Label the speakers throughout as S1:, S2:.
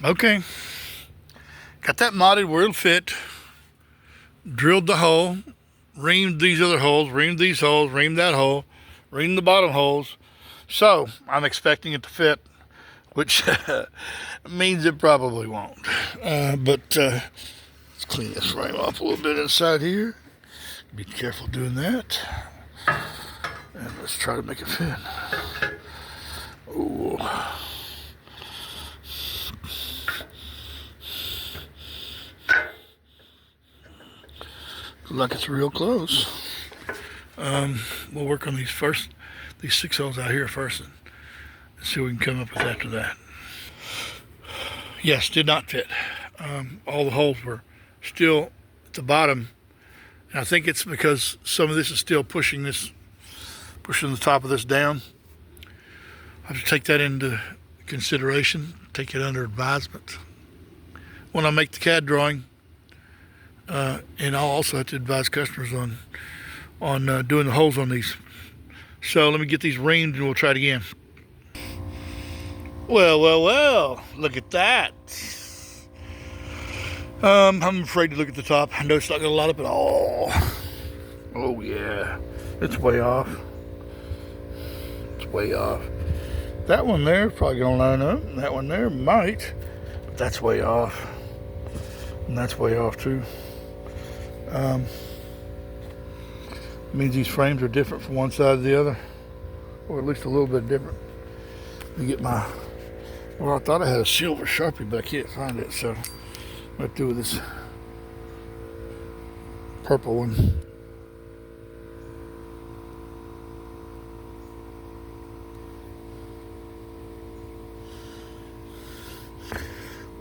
S1: Okay, got that modded where it'll fit. Drilled the hole, reamed these other holes, reamed these holes, reamed that hole, reamed the bottom holes. So I'm expecting it to fit, which means it probably won't. But let's clean this frame off a little bit inside here. Be careful doing that. And let's try to make it fit. Ooh. Looks like it's real close. We'll work on these 6 holes out here first, and see what we can come up with after that. Yes, did not fit. All the holes were still at the bottom, and I think it's because some of this is still pushing the top of this down. I have to take that into consideration, take it under advisement when I make the CAD drawing, and I'll also have to advise customers on doing the holes on these. So let me get these reamed and we'll try it again. Well, look at that. I'm afraid to look at the top. I know it's not going to light up at all. Oh yeah, it's way off. It's way off. That one there is probably going to line up. That one there might, but that's way off. And that's way off too. Means these frames are different from one side to the other, or at least a little bit different. Let me get my, well, I thought I had a silver Sharpie, but I can't find it, so I'm going to do with this purple one.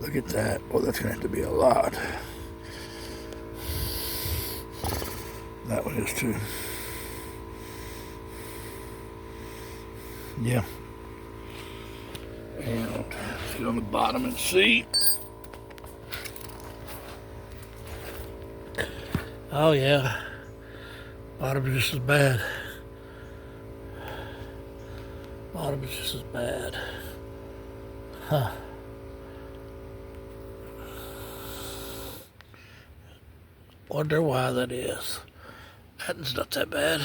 S1: Look at that. Well, that's going to have to be a lot. That one is too. Yeah. And let's get on the bottom and see. Oh yeah. Bottom is just as bad. Bottom is just as bad. Huh. Wonder why that is. That's not that bad.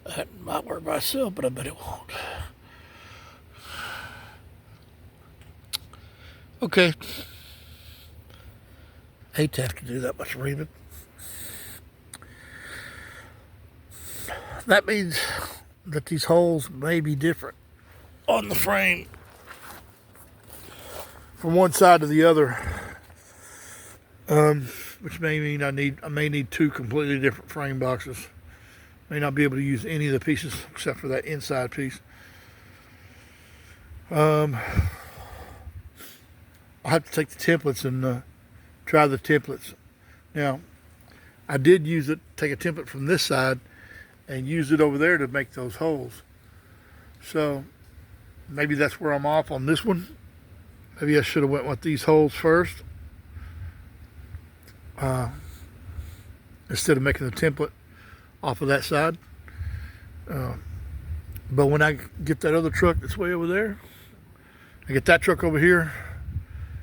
S1: That might work by itself, but I bet it won't. Okay. Hate to have to do that much reaming. That means that these holes may be different on the frame from one side to the other. Which may mean I may need 2 completely different frame boxes. May not be able to use any of the pieces except for that inside piece. I'll have to take the templates and try the templates. Now, I did take a template from this side and use it over there to make those holes. So maybe that's where I'm off on this one. Maybe I should have went with these holes first. Instead of making the template off of that side. But when I get that other truck that's way over there, I get that truck over here,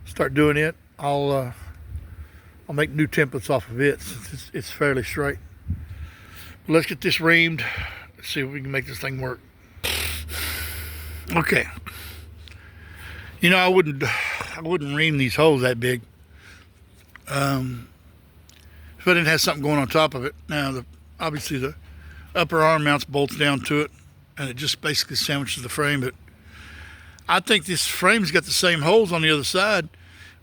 S1: start doing it, I'll make new templates off of it since it's fairly straight. But let's get this reamed. Let's see if we can make this thing work. Okay. You know, I wouldn't ream these holes that big. If I didn't have something going on top of it. Now, obviously the upper arm mounts bolts down to it, and it just basically sandwiches the frame. But I think this frame's got the same holes on the other side,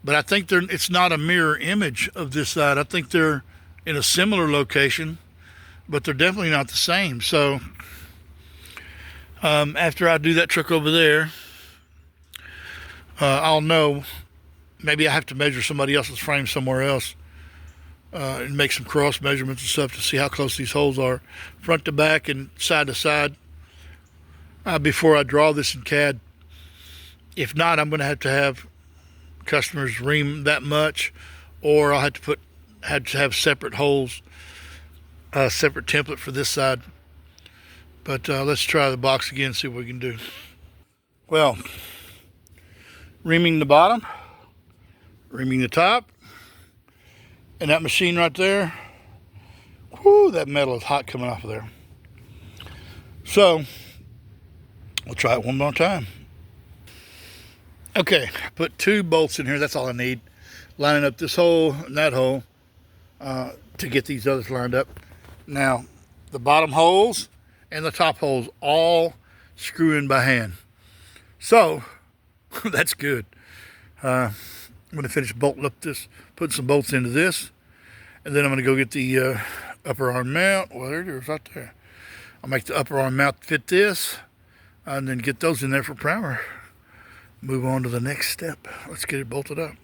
S1: but I think it's not a mirror image of this side. I think they're in a similar location, but they're definitely not the same. So after I do that truck over there, I'll know. Maybe I have to measure somebody else's frame somewhere else. And make some cross measurements and stuff to see how close these holes are, front to back and side to side, before I draw this in CAD. If not, I'm going to have customers ream that much, or I'll have to have separate holes, separate template for this side. But let's try the box again and see what we can do. Well, reaming the bottom, reaming the top, and that machine right there, whoo, that metal is hot coming off of there. So, we'll try it one more time. Okay, put 2 bolts in here, that's all I need. Lining up this hole and that hole to get these others lined up. Now, the bottom holes and the top holes all screw in by hand. So, that's good. I'm going to finish bolting up this, putting some bolts into this, and then I'm going to go get the upper arm mount. Well, there it is right there. I'll make the upper arm mount fit this, and then get those in there for primer. Move on to the next step. Let's get it bolted up.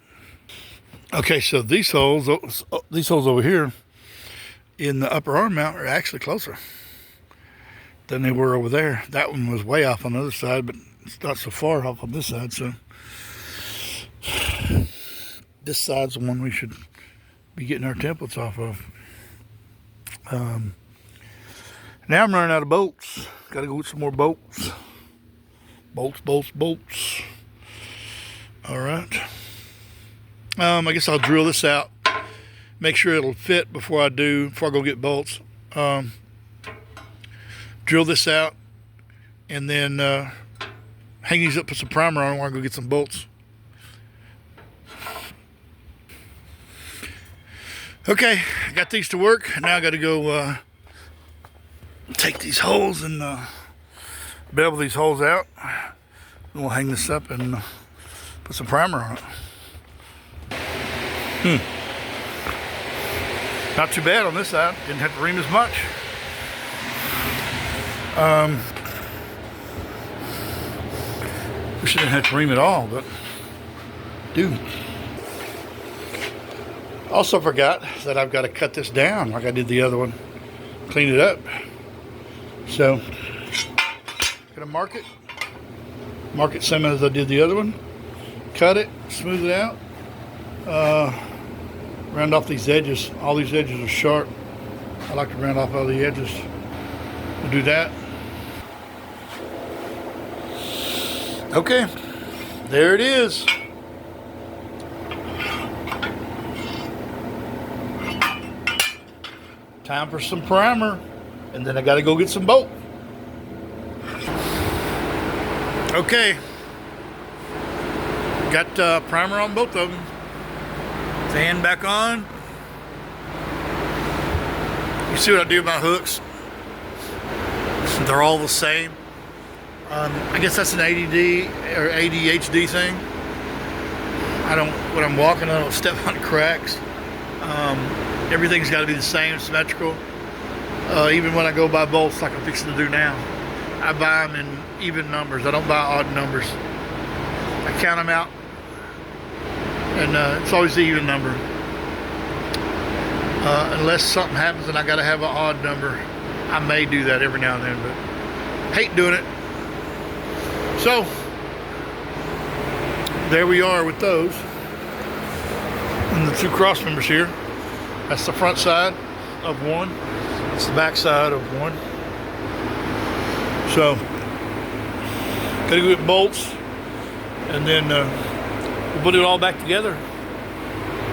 S1: Okay, so these holes over here in the upper arm mount are actually closer than they were over there. That one was way off on the other side, but it's not so far off on this side, so this side's the one we should be getting our templates off of. Now I'm running out of bolts. Gotta go get some more bolts. Bolts. All right. I guess I'll drill this out. Make sure it'll fit before I go get bolts. Drill this out and then hang these up, put some primer on while I go get some bolts. Okay, I got these to work. Now I got to go take these holes and bevel these holes out. And we'll hang this up and put some primer on it. Not too bad on this side. Didn't have to ream as much. Wish I didn't have to ream at all, but do. Also forgot that I've got to cut this down like I did the other one. Clean it up. So, gonna mark it. Mark it same as I did the other one. Cut it, smooth it out. Round off these edges. All these edges are sharp. I like to round off all the edges. We'll do that. Okay, there it is. Time for some primer, and then I gotta go get some bolt. Okay, got primer on both of them. Fan back on. You see what I do with my hooks? They're all the same. I guess that's an ADD or ADHD thing. When I'm walking, I don't step on cracks. Everything's got to be the same, symmetrical. Even when I go buy bolts like I'm fixing to do now, I buy them in even numbers. I don't buy odd numbers. I count them out, and it's always the even number. Unless something happens and I got to have an odd number, I may do that every now and then, but hate doing it. So there we are with those, and the 2 cross members here. That's the front side of one. It's the back side of one. So gotta go get bolts, and then we'll put it all back together.